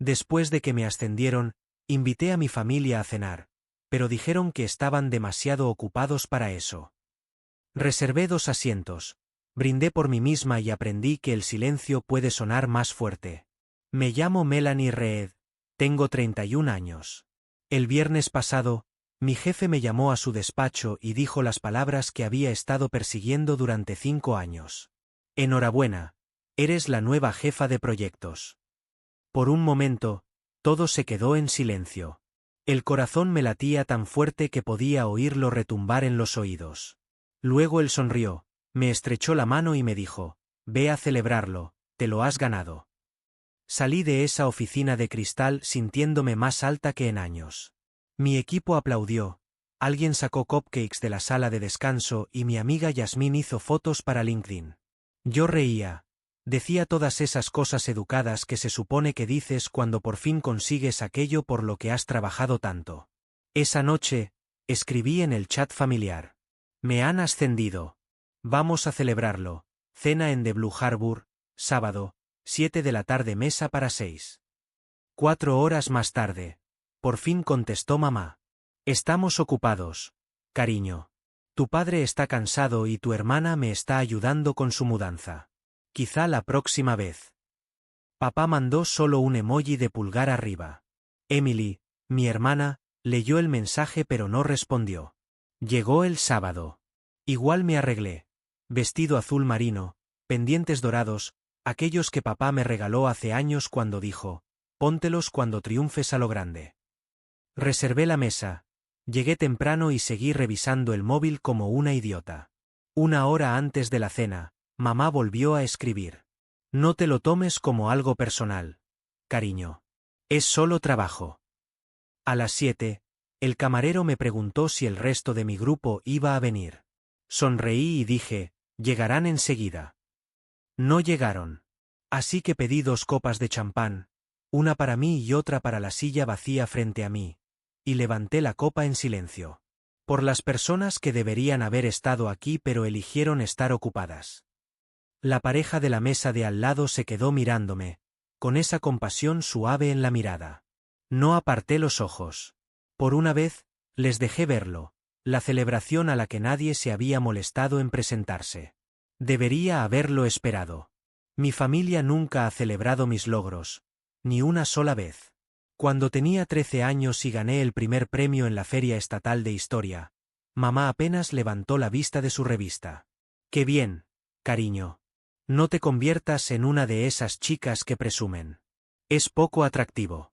Después de que me ascendieron, invité a mi familia a cenar, pero dijeron que estaban demasiado ocupados para eso. Reservé 2 asientos, brindé por mí misma y aprendí que el silencio puede sonar más fuerte. Me llamo Melanie Reed, tengo 31 años. El viernes pasado, mi jefe me llamó a su despacho y dijo las palabras que había estado persiguiendo durante 5 años. Enhorabuena, eres la nueva jefa de proyectos. Por un momento, todo se quedó en silencio. El corazón me latía tan fuerte que podía oírlo retumbar en los oídos. Luego él sonrió, me estrechó la mano y me dijo, ve a celebrarlo, te lo has ganado. Salí de esa oficina de cristal sintiéndome más alta que en años. Mi equipo aplaudió, alguien sacó cupcakes de la sala de descanso y mi amiga Yasmín hizo fotos para LinkedIn. Yo reía. Decía todas esas cosas educadas que se supone que dices cuando por fin consigues aquello por lo que has trabajado tanto. Esa noche, escribí en el chat familiar. Me han ascendido. Vamos a celebrarlo. Cena en The Blue Harbour, sábado, 7 de la tarde, mesa para 6. 4 horas más tarde. Por fin contestó mamá. Estamos ocupados, cariño. Tu padre está cansado y tu hermana me está ayudando con su mudanza. Quizá la próxima vez. Papá mandó solo un emoji de pulgar arriba. Emily, mi hermana, leyó el mensaje pero no respondió. Llegó el sábado. Igual me arreglé. Vestido azul marino, pendientes dorados, aquellos que papá me regaló hace años cuando dijo, póntelos cuando triunfes a lo grande. Reservé la mesa. Llegué temprano y seguí revisando el móvil como una idiota. 1 hora antes de la cena, mamá volvió a escribir. No te lo tomes como algo personal, cariño. Es solo trabajo. A las 7, el camarero me preguntó si el resto de mi grupo iba a venir. Sonreí y dije, llegarán enseguida. No llegaron. Así que pedí 2 copas de champán, una para mí y otra para la silla vacía frente a mí, y levanté la copa en silencio. Por las personas que deberían haber estado aquí pero eligieron estar ocupadas. La pareja de la mesa de al lado se quedó mirándome, con esa compasión suave en la mirada. No aparté los ojos. Por una vez, les dejé verlo, la celebración a la que nadie se había molestado en presentarse. Debería haberlo esperado. Mi familia nunca ha celebrado mis logros, ni una sola vez. Cuando tenía 13 años y gané el primer premio en la Feria Estatal de Historia, mamá apenas levantó la vista de su revista. ¡Qué bien, cariño! No te conviertas en una de esas chicas que presumen. Es poco atractivo.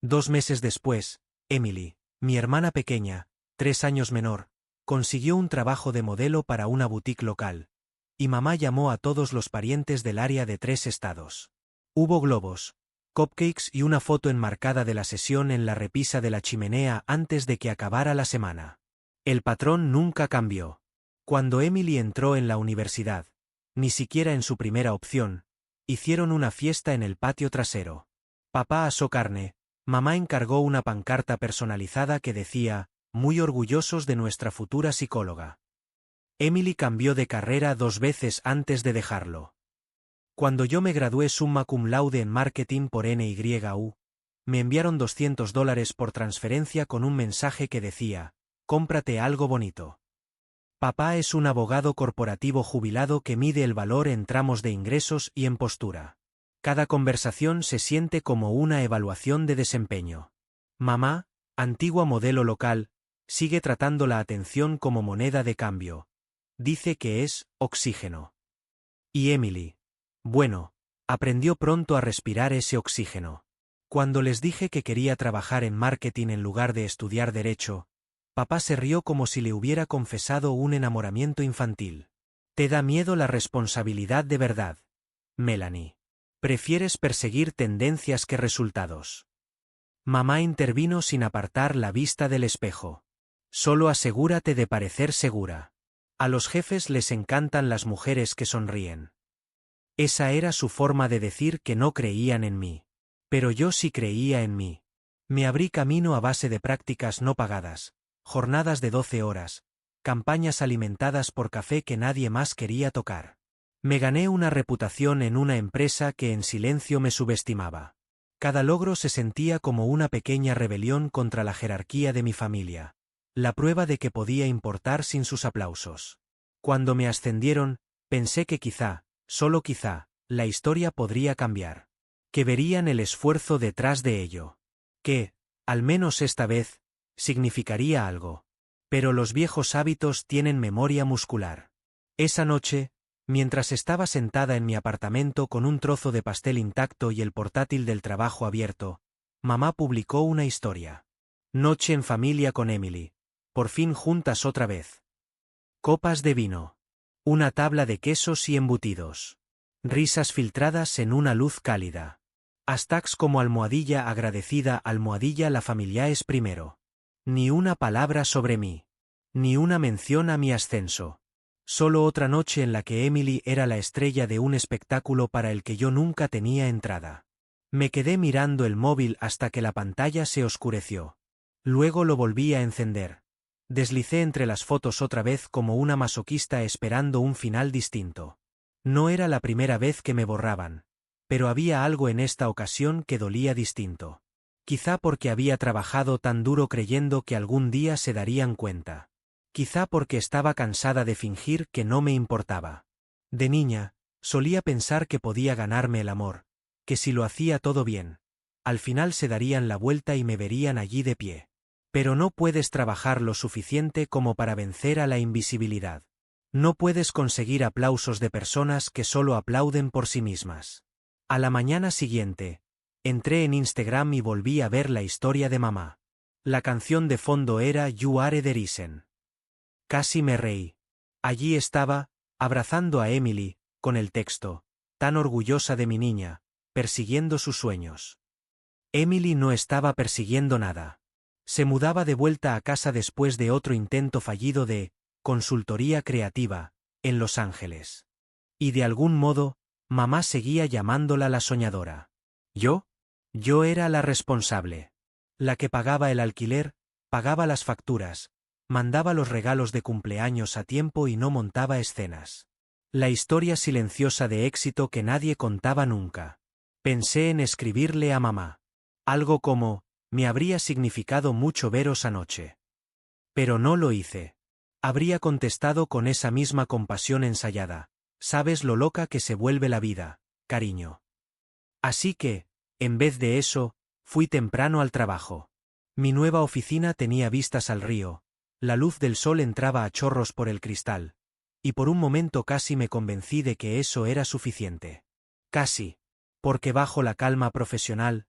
2 meses después, Emily, mi hermana pequeña, 3 años menor, consiguió un trabajo de modelo para una boutique local, y mamá llamó a todos los parientes del área de 3 estados. Hubo globos, cupcakes y una foto enmarcada de la sesión en la repisa de la chimenea antes de que acabara la semana. El patrón nunca cambió. Cuando Emily entró en la universidad, ni siquiera en su primera opción, hicieron una fiesta en el patio trasero. Papá asó carne, mamá encargó una pancarta personalizada que decía, muy orgullosos de nuestra futura psicóloga. Emily cambió de carrera 2 veces antes de dejarlo. Cuando yo me gradué summa cum laude en marketing por NYU, me enviaron $200 por transferencia con un mensaje que decía, cómprate algo bonito. Papá es un abogado corporativo jubilado que mide el valor en tramos de ingresos y en postura. Cada conversación se siente como una evaluación de desempeño. Mamá, antigua modelo local, sigue tratando la atención como moneda de cambio. Dice que es oxígeno. Y Emily, bueno, aprendió pronto a respirar ese oxígeno. Cuando les dije que quería trabajar en marketing en lugar de estudiar derecho, papá se rió como si le hubiera confesado un enamoramiento infantil. Te da miedo la responsabilidad de verdad, Melanie. Prefieres perseguir tendencias que resultados. Mamá intervino sin apartar la vista del espejo. Solo asegúrate de parecer segura. A los jefes les encantan las mujeres que sonríen. Esa era su forma de decir que no creían en mí. Pero yo sí creía en mí. Me abrí camino a base de prácticas no pagadas, jornadas de 12 horas, campañas alimentadas por café que nadie más quería tocar. Me gané una reputación en una empresa que en silencio me subestimaba. Cada logro se sentía como una pequeña rebelión contra la jerarquía de mi familia. La prueba de que podía importar sin sus aplausos. Cuando me ascendieron, pensé que quizá, solo quizá, la historia podría cambiar. Que verían el esfuerzo detrás de ello. Que, al menos esta vez, significaría algo. Pero los viejos hábitos tienen memoria muscular. Esa noche, mientras estaba sentada en mi apartamento con un trozo de pastel intacto y el portátil del trabajo abierto, mamá publicó una historia. Noche en familia con Emily. Por fin juntas otra vez. Copas de vino. Una tabla de quesos y embutidos. Risas filtradas en una luz cálida. Hashtags como almohadilla agradecida, almohadilla la familia es primero. Ni una palabra sobre mí. Ni una mención a mi ascenso. Solo otra noche en la que Emily era la estrella de un espectáculo para el que yo nunca tenía entrada. Me quedé mirando el móvil hasta que la pantalla se oscureció. Luego lo volví a encender. Deslicé entre las fotos otra vez como una masoquista esperando un final distinto. No era la primera vez que me borraban. Pero había algo en esta ocasión que dolía distinto. Quizá porque había trabajado tan duro creyendo que algún día se darían cuenta. Quizá porque estaba cansada de fingir que no me importaba. De niña, solía pensar que podía ganarme el amor, que si lo hacía todo bien, al final se darían la vuelta y me verían allí de pie. Pero no puedes trabajar lo suficiente como para vencer a la invisibilidad. No puedes conseguir aplausos de personas que solo aplauden por sí mismas. A la mañana siguiente, entré en Instagram y volví a ver la historia de mamá. La canción de fondo era You Are the Reason. Casi me reí. Allí estaba, abrazando a Emily, con el texto, tan orgullosa de mi niña, persiguiendo sus sueños. Emily no estaba persiguiendo nada. Se mudaba de vuelta a casa después de otro intento fallido de consultoría creativa, en Los Ángeles. Y de algún modo, mamá seguía llamándola la soñadora. ¿Yo? Yo era la responsable. La que pagaba el alquiler, pagaba las facturas, mandaba los regalos de cumpleaños a tiempo y no montaba escenas. La historia silenciosa de éxito que nadie contaba nunca. Pensé en escribirle a mamá. Algo como, me habría significado mucho veros anoche. Pero no lo hice. Habría contestado con esa misma compasión ensayada. Sabes lo loca que se vuelve la vida, cariño. Así que, en vez de eso, fui temprano al trabajo. Mi nueva oficina tenía vistas al río. La luz del sol entraba a chorros por el cristal. Y por un momento casi me convencí de que eso era suficiente. Casi. Porque bajo la calma profesional,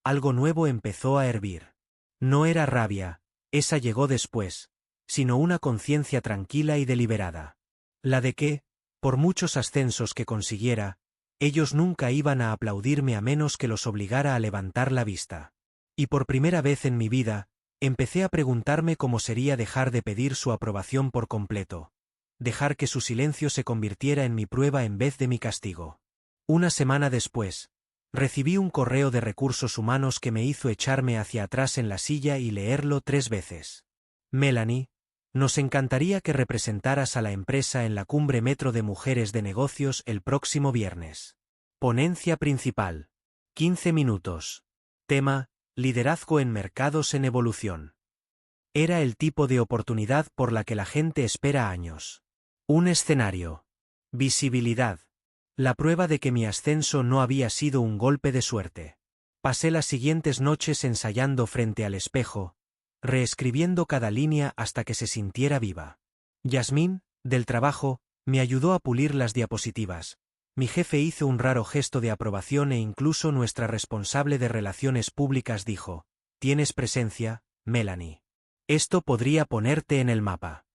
algo nuevo empezó a hervir. No era rabia, esa llegó después, sino una conciencia tranquila y deliberada. La de que, por muchos ascensos que consiguiera, ellos nunca iban a aplaudirme a menos que los obligara a levantar la vista. Y por primera vez en mi vida, empecé a preguntarme cómo sería dejar de pedir su aprobación por completo. Dejar que su silencio se convirtiera en mi prueba en vez de mi castigo. Una semana después, recibí un correo de recursos humanos que me hizo echarme hacia atrás en la silla y leerlo 3 veces. Melanie, nos encantaría que representaras a la empresa en la Cumbre Metro de Mujeres de Negocios el próximo viernes. Ponencia principal. 15 minutos. Tema, liderazgo en mercados en evolución. Era el tipo de oportunidad por la que la gente espera años. Un escenario. Visibilidad. La prueba de que mi ascenso no había sido un golpe de suerte. Pasé las siguientes noches ensayando frente al espejo, reescribiendo cada línea hasta que se sintiera viva. Yasmín, del trabajo, me ayudó a pulir las diapositivas. Mi jefe hizo un raro gesto de aprobación e incluso nuestra responsable de relaciones públicas dijo, «Tienes presencia, Melanie. Esto podría ponerte en el mapa».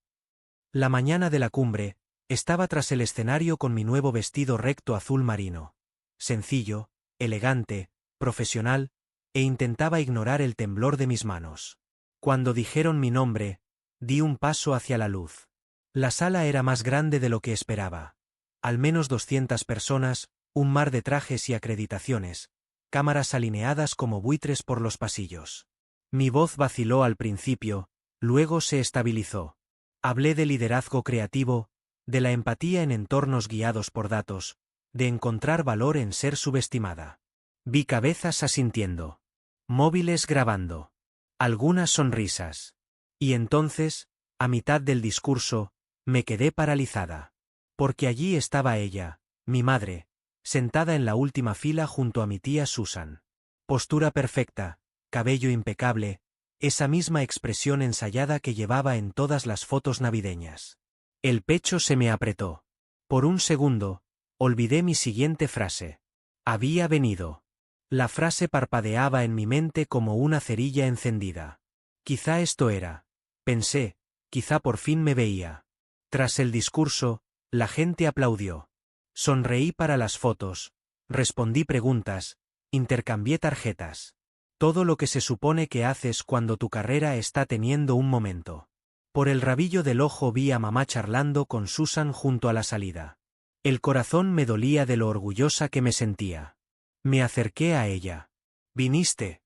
La mañana de la cumbre, estaba tras el escenario con mi nuevo vestido recto azul marino. Sencillo, elegante, profesional, e intentaba ignorar el temblor de mis manos. Cuando dijeron mi nombre, di un paso hacia la luz. La sala era más grande de lo que esperaba. Al menos 200 personas, un mar de trajes y acreditaciones, cámaras alineadas como buitres por los pasillos. Mi voz vaciló al principio, luego se estabilizó. Hablé de liderazgo creativo, de la empatía en entornos guiados por datos, de encontrar valor en ser subestimada. Vi cabezas asintiendo. Móviles grabando. Algunas sonrisas. Y entonces, a mitad del discurso, me quedé paralizada. Porque allí estaba ella, mi madre, sentada en la última fila junto a mi tía Susan. Postura perfecta, cabello impecable, esa misma expresión ensayada que llevaba en todas las fotos navideñas. El pecho se me apretó. Por un segundo, olvidé mi siguiente frase. Había venido. La frase parpadeaba en mi mente como una cerilla encendida. Quizá esto era. Pensé, quizá por fin me veía. Tras el discurso, la gente aplaudió. Sonreí para las fotos, respondí preguntas, intercambié tarjetas. Todo lo que se supone que haces cuando tu carrera está teniendo un momento. Por el rabillo del ojo vi a mamá charlando con Susan junto a la salida. El corazón me dolía de lo orgullosa que me sentía. Me acerqué a ella. ¿Viniste?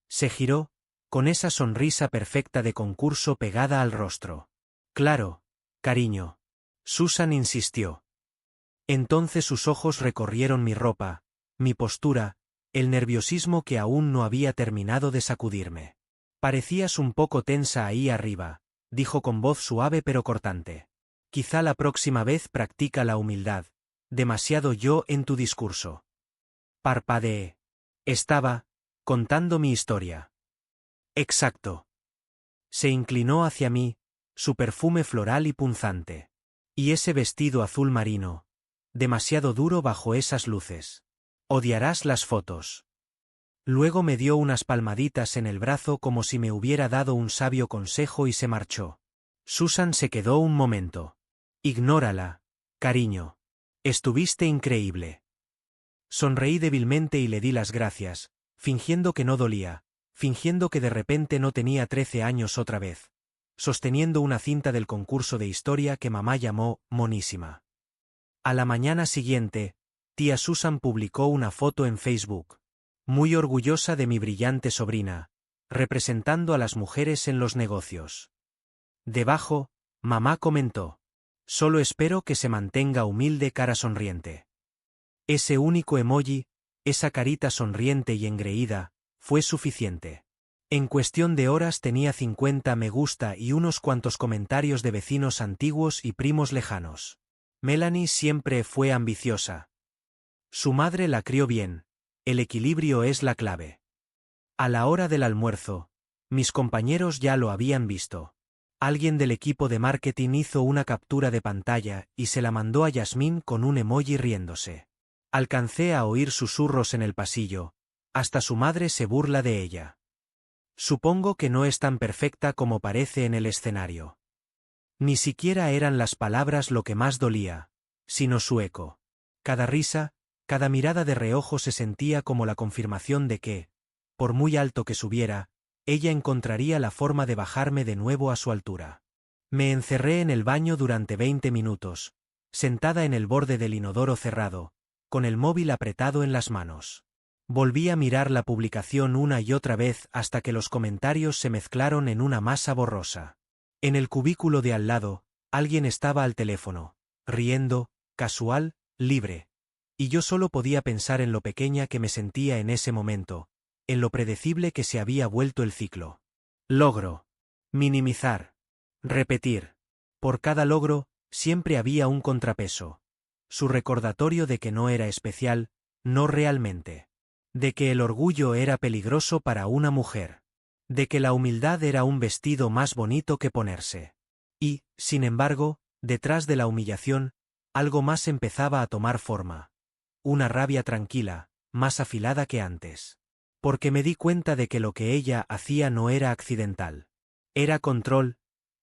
Se giró, con esa sonrisa perfecta de concurso pegada al rostro. Claro, cariño. Susan insistió. Entonces sus ojos recorrieron mi ropa, mi postura, el nerviosismo que aún no había terminado de sacudirme. Parecías un poco tensa ahí arriba, dijo con voz suave pero cortante. Quizá la próxima vez practica la humildad. Demasiado yo en tu discurso. Parpadeé. Estaba contando mi historia. Exacto. Se inclinó hacia mí, su perfume floral y punzante. Y ese vestido azul marino, demasiado duro bajo esas luces. Odiarás las fotos. Luego me dio unas palmaditas en el brazo como si me hubiera dado un sabio consejo y se marchó. Susan se quedó un momento. Ignórala, cariño. Estuviste increíble. Sonreí débilmente y le di las gracias, fingiendo que no dolía, fingiendo que de repente no tenía 13 años otra vez, sosteniendo una cinta del concurso de historia que mamá llamó monísima. A la mañana siguiente, tía Susan publicó una foto en Facebook. Muy orgullosa de mi brillante sobrina, representando a las mujeres en los negocios. Debajo, mamá comentó. Solo espero que se mantenga humilde cara sonriente. Ese único emoji, esa carita sonriente y engreída, fue suficiente. En cuestión de horas tenía 50 me gusta y unos cuantos comentarios de vecinos antiguos y primos lejanos. Melanie siempre fue ambiciosa. Su madre la crió bien, el equilibrio es la clave. A la hora del almuerzo, mis compañeros ya lo habían visto. Alguien del equipo de marketing hizo una captura de pantalla y se la mandó a Yasmín con un emoji riéndose. Alcancé a oír susurros en el pasillo, hasta su madre se burla de ella. Supongo que no es tan perfecta como parece en el escenario. Ni siquiera eran las palabras lo que más dolía, sino su eco. Cada risa, cada mirada de reojo se sentía como la confirmación de que, por muy alto que subiera, ella encontraría la forma de bajarme de nuevo a su altura. Me encerré en el baño durante 20 minutos, sentada en el borde del inodoro cerrado, con el móvil apretado en las manos. Volví a mirar la publicación una y otra vez hasta que los comentarios se mezclaron en una masa borrosa. En el cubículo de al lado, alguien estaba al teléfono, riendo, casual, libre. Y yo solo podía pensar en lo pequeña que me sentía en ese momento, en lo predecible que se había vuelto el ciclo. Logro. Minimizar. Repetir. Por cada logro, siempre había un contrapeso. Su recordatorio de que no era especial, no realmente. De que el orgullo era peligroso para una mujer. De que la humildad era un vestido más bonito que ponerse. Y, sin embargo, detrás de la humillación, algo más empezaba a tomar forma. Una rabia tranquila, más afilada que antes. Porque me di cuenta de que lo que ella hacía no era accidental. Era control,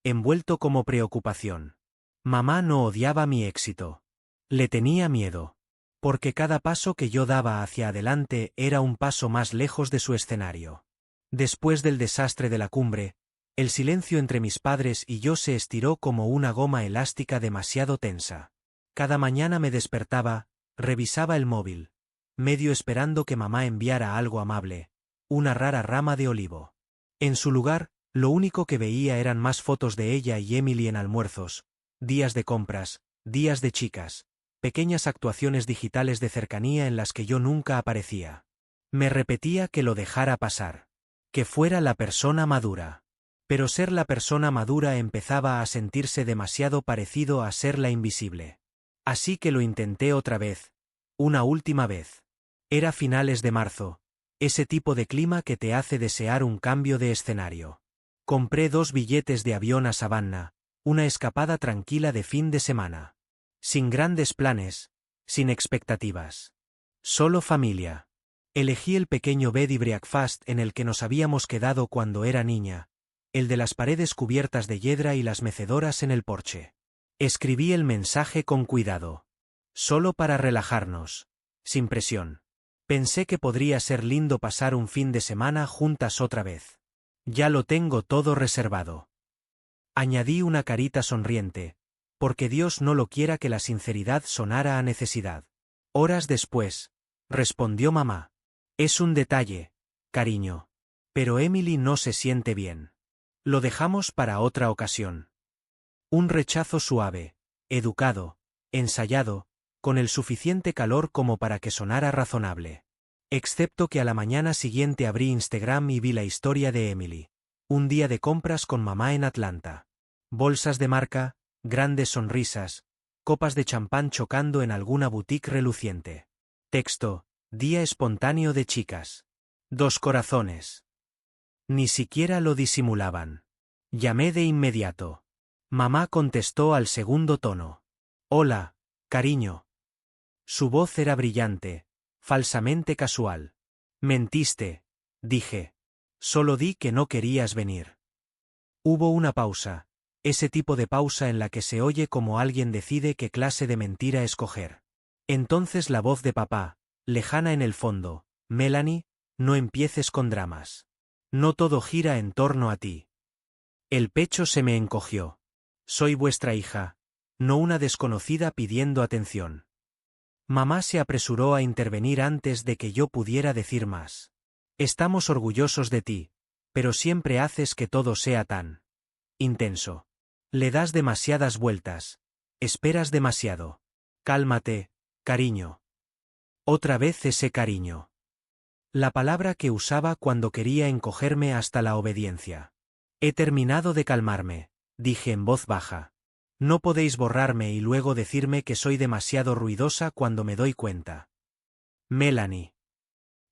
envuelto como preocupación. Mamá no odiaba mi éxito. Le tenía miedo. Porque cada paso que yo daba hacia adelante era un paso más lejos de su escenario. Después del desastre de la cumbre, el silencio entre mis padres y yo se estiró como una goma elástica demasiado tensa. Cada mañana me despertaba, revisaba el móvil, medio esperando que mamá enviara algo amable, una rara rama de olivo. En su lugar, lo único que veía eran más fotos de ella y Emily en almuerzos, días de compras, días de chicas, pequeñas actuaciones digitales de cercanía en las que yo nunca aparecía. Me repetía que lo dejara pasar. Que fuera la persona madura. Pero ser la persona madura empezaba a sentirse demasiado parecido a ser la invisible. Así que lo intenté otra vez. Una última vez. Era finales de marzo. Ese tipo de clima que te hace desear un cambio de escenario. Compré 2 billetes de avión a Savannah, una escapada tranquila de fin de semana. Sin grandes planes, sin expectativas. Solo familia. Elegí el pequeño bed y breakfast en el que nos habíamos quedado cuando era niña, el de las paredes cubiertas de hiedra y las mecedoras en el porche. Escribí el mensaje con cuidado. Solo para relajarnos. Sin presión. Pensé que podría ser lindo pasar un fin de semana juntas otra vez. Ya lo tengo todo reservado. Añadí una carita sonriente, porque Dios no lo quiera que la sinceridad sonara a necesidad. Horas después, respondió mamá. Es un detalle, cariño. Pero Emily no se siente bien. Lo dejamos para otra ocasión. Un rechazo suave, educado, ensayado, con el suficiente calor como para que sonara razonable. Excepto que a la mañana siguiente abrí Instagram y vi la historia de Emily. Un día de compras con mamá en Atlanta. Bolsas de marca, grandes sonrisas, copas de champán chocando en alguna boutique reluciente. Texto: día espontáneo de chicas. 2 corazones. Ni siquiera lo disimulaban. Llamé de inmediato. Mamá contestó al segundo tono. Hola, cariño. Su voz era brillante, falsamente casual. Mentiste, dije. Solo di que no querías venir. Hubo una pausa, ese tipo de pausa en la que se oye como alguien decide qué clase de mentira escoger. Entonces la voz de papá, lejana en el fondo: Melanie, no empieces con dramas. No todo gira en torno a ti. El pecho se me encogió. Soy vuestra hija, no una desconocida pidiendo atención. Mamá se apresuró a intervenir antes de que yo pudiera decir más. Estamos orgullosos de ti, pero siempre haces que todo sea tan intenso. Le das demasiadas vueltas. Esperas demasiado. Cálmate, cariño. Otra vez ese cariño. La palabra que usaba cuando quería encogerme hasta la obediencia. He terminado de calmarme, dije en voz baja. No podéis borrarme y luego decirme que soy demasiado ruidosa cuando me doy cuenta. Melanie.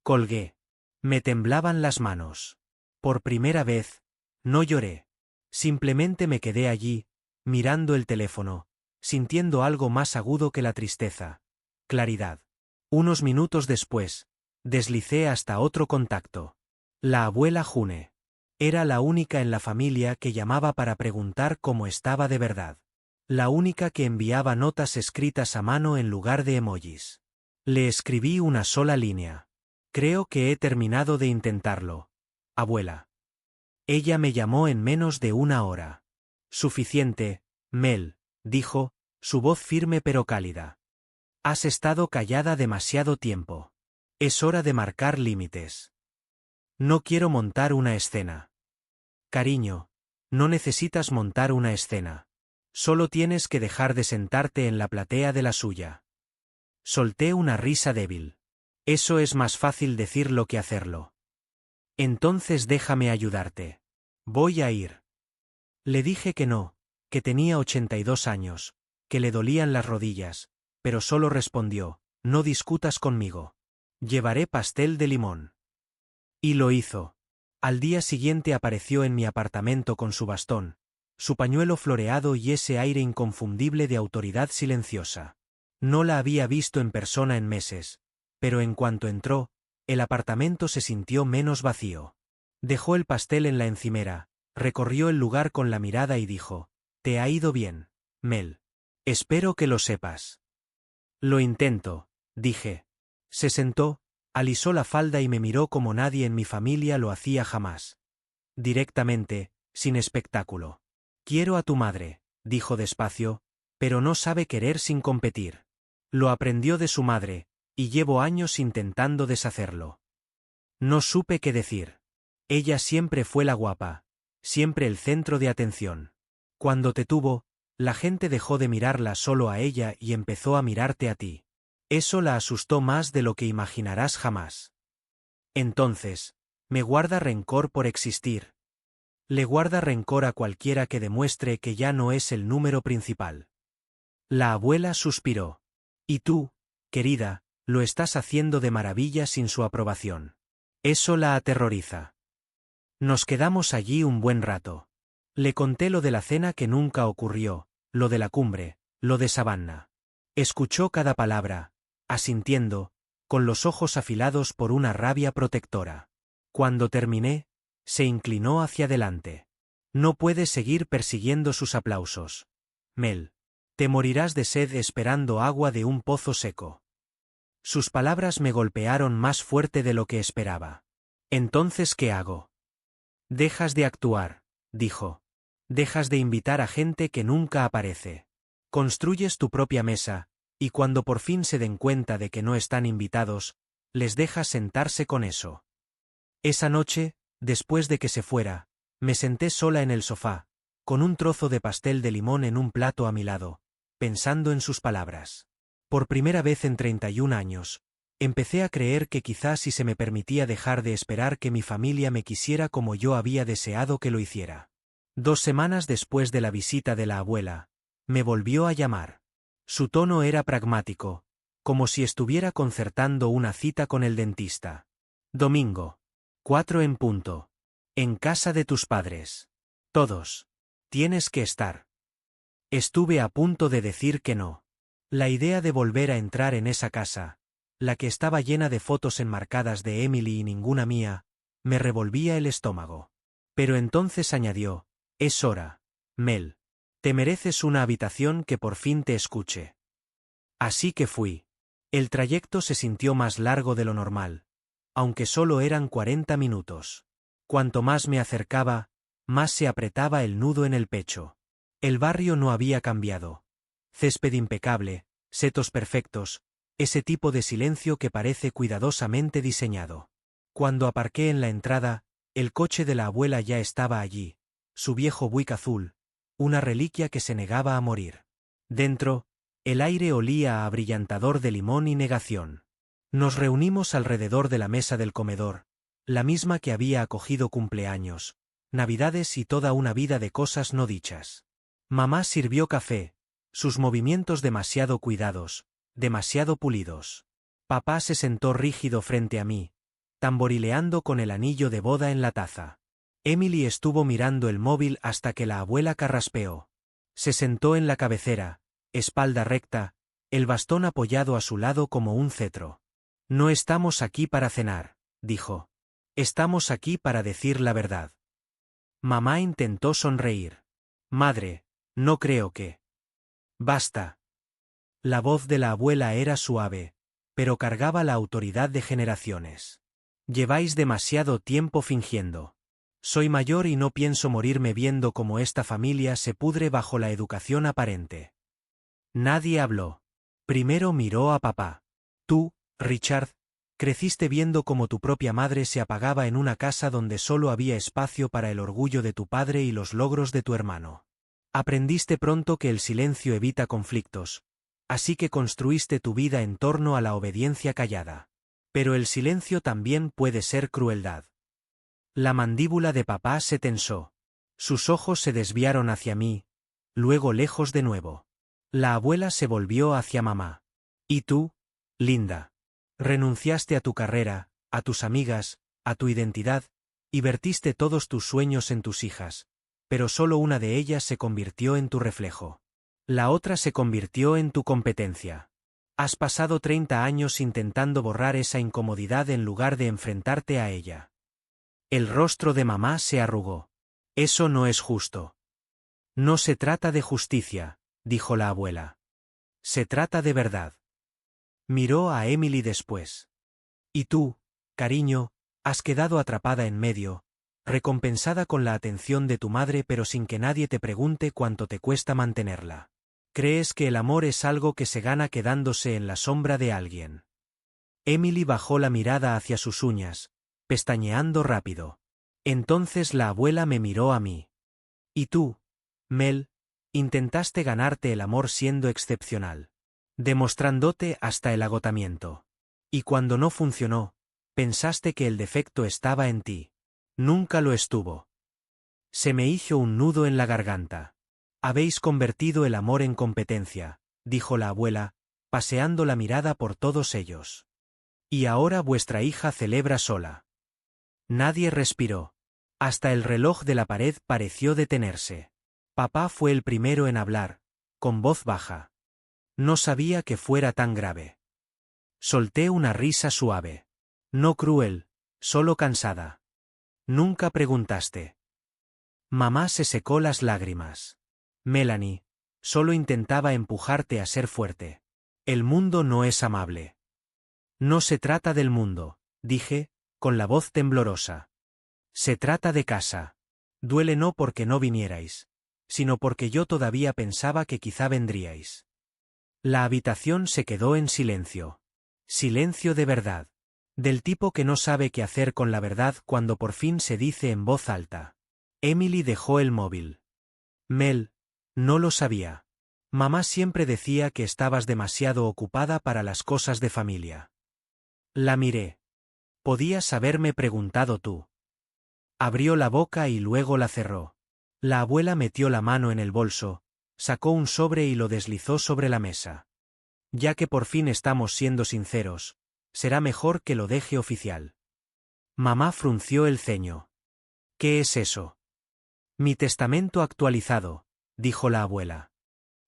Colgué. Me temblaban las manos. Por primera vez, no lloré. Simplemente me quedé allí, mirando el teléfono, sintiendo algo más agudo que la tristeza. Claridad. Unos minutos después, deslicé hasta otro contacto. La abuela June. Era la única en la familia que llamaba para preguntar cómo estaba de verdad. La única que enviaba notas escritas a mano en lugar de emojis. Le escribí una sola línea. Creo que he terminado de intentarlo, abuela. Ella me llamó en menos de una hora. Suficiente, Mel, dijo, su voz firme pero cálida. Has estado callada demasiado tiempo. Es hora de marcar límites. No quiero montar una escena. Cariño, no necesitas montar una escena. Solo tienes que dejar de sentarte en la platea de la suya. Solté una risa débil. Eso es más fácil decirlo que hacerlo. Entonces déjame ayudarte. Voy a ir. Le dije que no, que tenía 82 años, que le dolían las rodillas, pero solo respondió: no discutas conmigo. Llevaré pastel de limón. Y lo hizo. Al día siguiente apareció en mi apartamento con su bastón, su pañuelo floreado y ese aire inconfundible de autoridad silenciosa. No la había visto en persona en meses, pero en cuanto entró, el apartamento se sintió menos vacío. Dejó el pastel en la encimera, recorrió el lugar con la mirada y dijo: «Te ha ido bien, Mel. Espero que lo sepas». «Lo intento», dije. Se sentó, alisó la falda y me miró como nadie en mi familia lo hacía jamás. Directamente, sin espectáculo. «Quiero a tu madre», dijo despacio, «pero no sabe querer sin competir. Lo aprendió de su madre, y llevo años intentando deshacerlo». No supe qué decir. Ella siempre fue la guapa, siempre el centro de atención. Cuando te tuvo, la gente dejó de mirarla solo a ella y empezó a mirarte a ti. Eso la asustó más de lo que imaginarás jamás. Entonces, me guarda rencor por existir. Le guarda rencor a cualquiera que demuestre que ya no es el número principal. La abuela suspiró. Y tú, querida, lo estás haciendo de maravilla sin su aprobación. Eso la aterroriza. Nos quedamos allí un buen rato. Le conté lo de la cena que nunca ocurrió, lo de la cumbre, lo de Savannah. Escuchó cada palabra, asintiendo, con los ojos afilados por una rabia protectora. Cuando terminé, se inclinó hacia adelante. No puedes seguir persiguiendo sus aplausos. Mel. Te morirás de sed esperando agua de un pozo seco. Sus palabras me golpearon más fuerte de lo que esperaba. Entonces, ¿qué hago? Dejas de actuar, dijo. Dejas de invitar a gente que nunca aparece. Construyes tu propia mesa, y cuando por fin se den cuenta de que no están invitados, les dejas sentarse con eso. Esa noche, después de que se fuera, me senté sola en el sofá, con un trozo de pastel de limón en un plato a mi lado, pensando en sus palabras. Por primera vez en 31 años, empecé a creer que quizás si se me permitía dejar de esperar que mi familia me quisiera como yo había deseado que lo hiciera. 2 semanas después de la visita de la abuela, me volvió a llamar. Su tono era pragmático, como si estuviera concertando una cita con el dentista. Domingo. 4 en punto. En casa de tus padres. Todos. Tienes que estar. Estuve a punto de decir que no. La idea de volver a entrar en esa casa, la que estaba llena de fotos enmarcadas de Emily y ninguna mía, me revolvía el estómago. Pero entonces añadió, es hora, Mel. Te mereces una habitación que por fin te escuche. Así que fui. El trayecto se sintió más largo de lo normal, aunque solo eran 40 minutos. Cuanto más me acercaba, más se apretaba el nudo en el pecho. El barrio no había cambiado. Césped impecable, setos perfectos, ese tipo de silencio que parece cuidadosamente diseñado. Cuando aparqué en la entrada, el coche de la abuela ya estaba allí, su viejo Buick azul, una reliquia que se negaba a morir. Dentro, el aire olía a abrillantador de limón y negación. Nos reunimos alrededor de la mesa del comedor, la misma que había acogido cumpleaños, navidades y toda una vida de cosas no dichas. Mamá sirvió café, sus movimientos demasiado cuidados, demasiado pulidos. Papá se sentó rígido frente a mí, tamborileando con el anillo de boda en la taza. Emily estuvo mirando el móvil hasta que la abuela carraspeó. Se sentó en la cabecera, espalda recta, el bastón apoyado a su lado como un cetro. No estamos aquí para cenar, dijo. Estamos aquí para decir la verdad. Mamá intentó sonreír. Madre, no creo que... Basta. La voz de la abuela era suave, pero cargaba la autoridad de generaciones. Lleváis demasiado tiempo fingiendo. Soy mayor y no pienso morirme viendo cómo esta familia se pudre bajo la educación aparente. Nadie habló. Primero miró a papá. Tú, Richard, creciste viendo cómo tu propia madre se apagaba en una casa donde solo había espacio para el orgullo de tu padre y los logros de tu hermano. Aprendiste pronto que el silencio evita conflictos, así que construiste tu vida en torno a la obediencia callada. Pero el silencio también puede ser crueldad. La mandíbula de papá se tensó. Sus ojos se desviaron hacia mí, luego lejos de nuevo. La abuela se volvió hacia mamá. ¿Y tú, Linda? Renunciaste a tu carrera, a tus amigas, a tu identidad, y vertiste todos tus sueños en tus hijas, pero solo una de ellas se convirtió en tu reflejo. La otra se convirtió en tu competencia. Has pasado 30 años intentando borrar esa incomodidad en lugar de enfrentarte a ella. El rostro de mamá se arrugó. Eso no es justo. No se trata de justicia, dijo la abuela. Se trata de verdad. Miró a Emily después. Y tú, cariño, has quedado atrapada en medio, recompensada con la atención de tu madre pero sin que nadie te pregunte cuánto te cuesta mantenerla. Crees que el amor es algo que se gana quedándose en la sombra de alguien. Emily bajó la mirada hacia sus uñas, pestañeando rápido. Entonces la abuela me miró a mí. ¿Y tú, Mel, intentaste ganarte el amor siendo excepcional, demostrándote hasta el agotamiento? Y cuando no funcionó, Pensaste que el defecto estaba en ti. Nunca lo estuvo. Se me hizo un nudo en la garganta. Habéis convertido el amor en competencia, dijo la abuela, paseando la mirada por todos ellos. Y ahora vuestra hija celebra sola. Nadie respiró. Hasta el reloj de la pared pareció detenerse. Papá fue el primero en hablar, con voz baja. No sabía que fuera tan grave. Solté una risa suave. No cruel, solo cansada. Nunca preguntaste. Mamá se secó las lágrimas. Melanie, solo intentaba empujarte a ser fuerte. El mundo no es amable. No se trata del mundo, dije, con la voz temblorosa. Se trata de casa. Duele no porque no vinierais, sino porque yo todavía pensaba que quizá vendríais. La habitación se quedó en silencio. Silencio de verdad. Del tipo que no sabe qué hacer con la verdad cuando por fin se dice en voz alta. Emily dejó el móvil. Mel, no lo sabía. Mamá siempre decía que estabas demasiado ocupada para las cosas de familia. La miré. Podías haberme preguntado tú. Abrió la boca y luego la cerró. La abuela metió la mano en el bolso, sacó un sobre y lo deslizó sobre la mesa. Ya que por fin estamos siendo sinceros, será mejor que lo deje oficial. Mamá frunció el ceño. ¿Qué es eso? Mi testamento actualizado, dijo la abuela.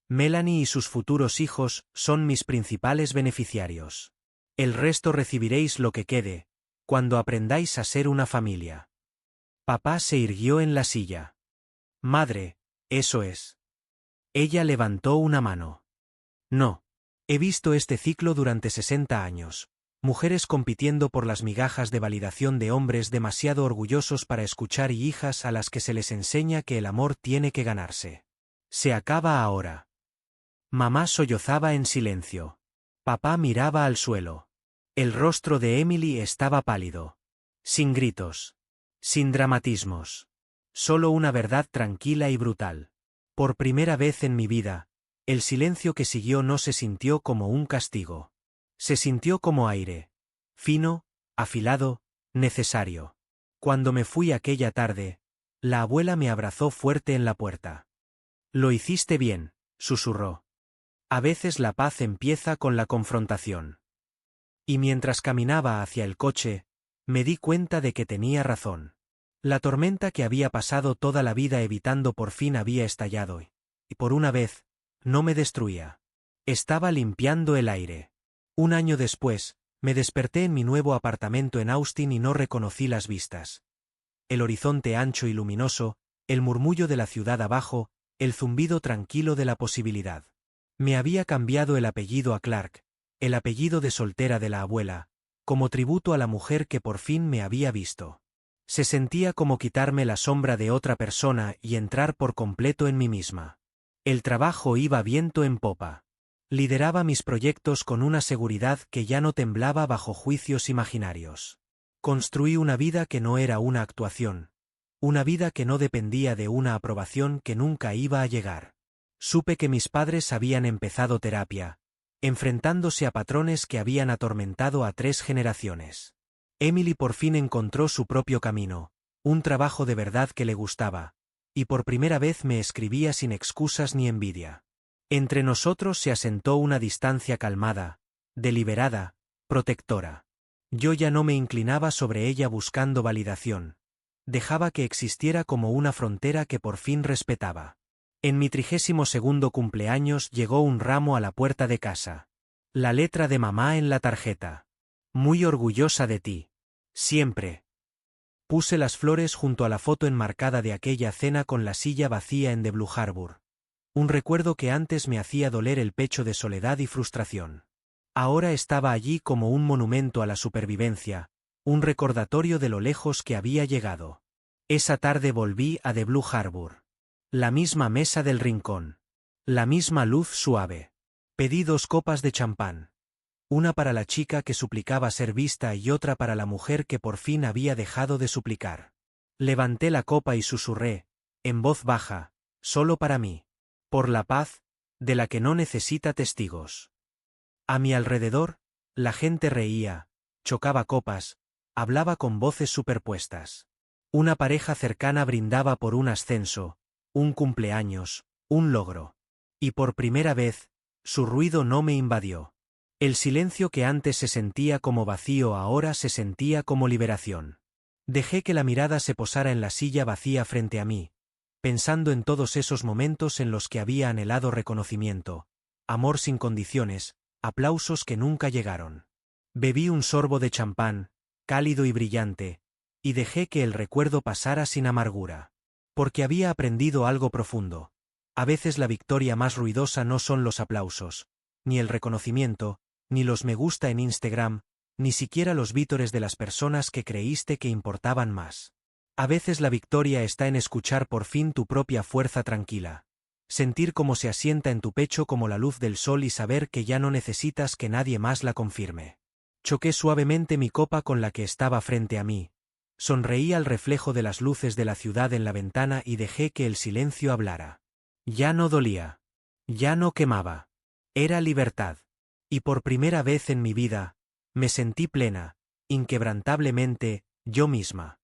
Melanie y sus futuros hijos son mis principales beneficiarios. El resto recibiréis lo que quede, cuando aprendáis a ser una familia. Papá se irguió en la silla. Madre, eso es. Ella levantó una mano. No. He visto este ciclo durante 60 años. Mujeres compitiendo por las migajas de validación de hombres demasiado orgullosos para escuchar y hijas a las que se les enseña que el amor tiene que ganarse. Se acaba ahora. Mamá sollozaba en silencio. Papá miraba al suelo. El rostro de Emily estaba pálido. Sin gritos. Sin dramatismos. Solo una verdad tranquila y brutal. Por primera vez en mi vida, el silencio que siguió no se sintió como un castigo. Se sintió como aire. Fino, afilado, necesario. Cuando me fui aquella tarde, la abuela me abrazó fuerte en la puerta. Lo hiciste bien, susurró. A veces la paz empieza con la confrontación. Y mientras caminaba hacia el coche, me di cuenta de que tenía razón. La tormenta que había pasado toda la vida evitando por fin había estallado y por una vez, no me destruía. Estaba limpiando el aire. Un año después, me desperté en mi nuevo apartamento en Austin y no reconocí las vistas. El horizonte ancho y luminoso, el murmullo de la ciudad abajo, el zumbido tranquilo de la posibilidad. Me había cambiado el apellido a Clark, el apellido de soltera de la abuela, como tributo a la mujer que por fin me había visto. Se sentía como quitarme la sombra de otra persona y entrar por completo en mí misma. El trabajo iba viento en popa. Lideraba mis proyectos con una seguridad que ya no temblaba bajo juicios imaginarios. Construí una vida que no era una actuación. Una vida que no dependía de una aprobación que nunca iba a llegar. Supe que mis padres habían empezado terapia, enfrentándose a patrones que habían atormentado a 3 generaciones. Emily por fin encontró su propio camino, un trabajo de verdad que le gustaba, y por primera vez me escribía sin excusas ni envidia. Entre nosotros se asentó una distancia calmada, deliberada, protectora. Yo ya no me inclinaba sobre ella buscando validación. Dejaba que existiera como una frontera que por fin respetaba. En mi 32º cumpleaños llegó un ramo a la puerta de casa. La letra de mamá en la tarjeta. Muy orgullosa de ti. Siempre. Puse las flores junto a la foto enmarcada de aquella cena con la silla vacía en The Blue Harbour. Un recuerdo que antes me hacía doler el pecho de soledad y frustración. Ahora estaba allí como un monumento a la supervivencia, un recordatorio de lo lejos que había llegado. Esa tarde volví a The Blue Harbour. La misma mesa del rincón. La misma luz suave. Pedí 2 copas de champán. Una para la chica que suplicaba ser vista y otra para la mujer que por fin había dejado de suplicar. Levanté la copa y susurré, en voz baja, solo para mí. Por la paz, de la que no necesita testigos. A mi alrededor, la gente reía, chocaba copas, hablaba con voces superpuestas. Una pareja cercana brindaba por un ascenso, un cumpleaños, un logro. Y por primera vez, su ruido no me invadió. El silencio que antes se sentía como vacío ahora se sentía como liberación. Dejé que la mirada se posara en la silla vacía frente a mí, pensando en todos esos momentos en los que había anhelado reconocimiento, amor sin condiciones, aplausos que nunca llegaron. Bebí un sorbo de champán, cálido y brillante, y dejé que el recuerdo pasara sin amargura. Porque había aprendido algo profundo. A veces la victoria más ruidosa no son los aplausos, ni el reconocimiento, ni los me gusta en Instagram, ni siquiera los vítores de las personas que creíste que importaban más. A veces la victoria está en escuchar por fin tu propia fuerza tranquila. Sentir cómo se asienta en tu pecho como la luz del sol y saber que ya no necesitas que nadie más la confirme. Choqué suavemente mi copa con la que estaba frente a mí. Sonreí al reflejo de las luces de la ciudad en la ventana y dejé que el silencio hablara. Ya no dolía. Ya no quemaba. Era libertad. Y por primera vez en mi vida, me sentí plena, inquebrantablemente, yo misma.